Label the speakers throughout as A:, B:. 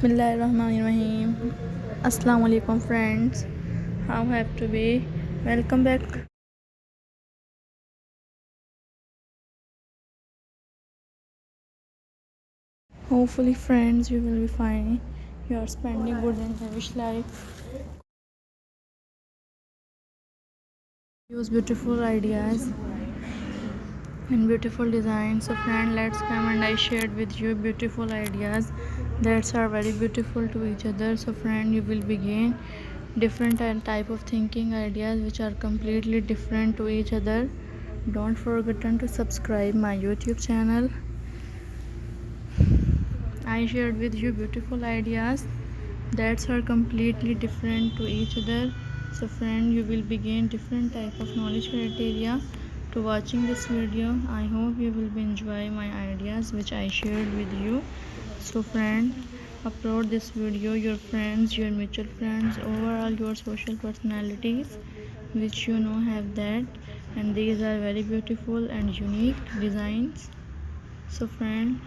A: Bismillahirrahmanirrahim. Assalamu alaikum friends. How have to be? Welcome back. Hopefully friends you will be fine. You are spending good and lavish life. Use beautiful ideas and beautiful designs. So friend, let's come and I shared with you beautiful ideas that are very beautiful to each other. So friend, you will begin different type of thinking ideas which are completely different to each other. Don't forget to subscribe my YouTube channel. I shared with you beautiful ideas that are completely different to each other. So friend, you will begin different type of knowledge criteria to watching this video. I hope you will be enjoy my ideas which I shared with you. So friend, upload this video your friends, your mutual friends, overall your social personalities which you know have that, and these are very beautiful and unique designs. So friend,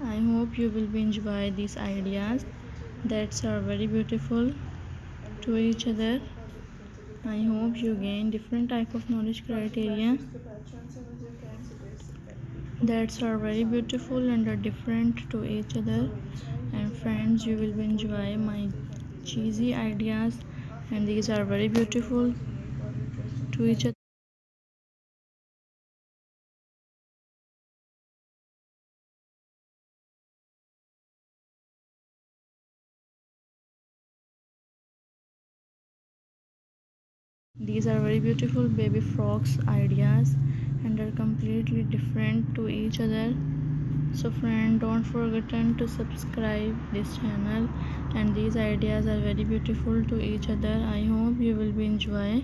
A: I hope you will be enjoy these ideas that are very beautiful to each other. I hope you gain different type of knowledge criteria that are very beautiful and are different to each other. And friends, you will be enjoy my cheesy ideas, and these are very beautiful to each other. These are very beautiful baby frocks ideas and are completely different to each other. So friend, don't forget to subscribe this channel, and these ideas are very beautiful to each other. I hope you will be enjoy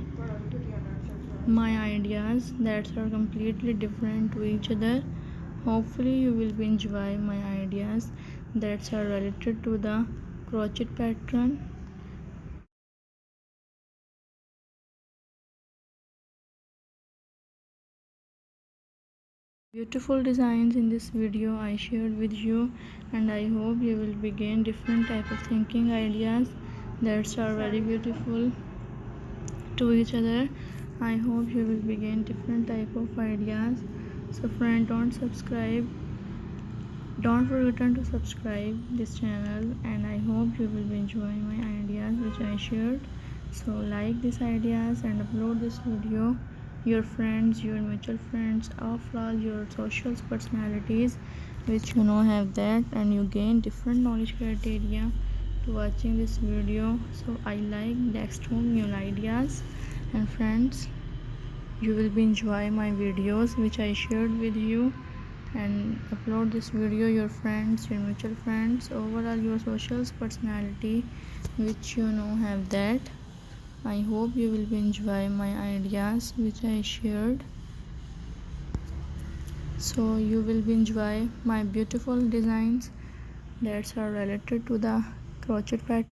A: my ideas that are completely different to each other. Hopefully you will be enjoy my ideas that are related to the crochet pattern. Beautiful designs in this video I shared with you, and I hope you will begin different type of thinking ideas that are very beautiful to each other. I hope you will begin different type of ideas. So friend, don't forget to subscribe this channel, and I hope you will be enjoying my ideas which I shared. So like these ideas and upload this video your friends, your mutual friends, of all your social personalities which you know have that, and you gain different knowledge criteria to watching this video. So I like next home new ideas, and friends, you will be enjoy my videos which I shared with you, and upload this video your friends, your mutual friends, overall your social personality which you know have that. I hope you will be enjoy my ideas which I shared. So you will be enjoy my beautiful designs that are related to the crochet pattern.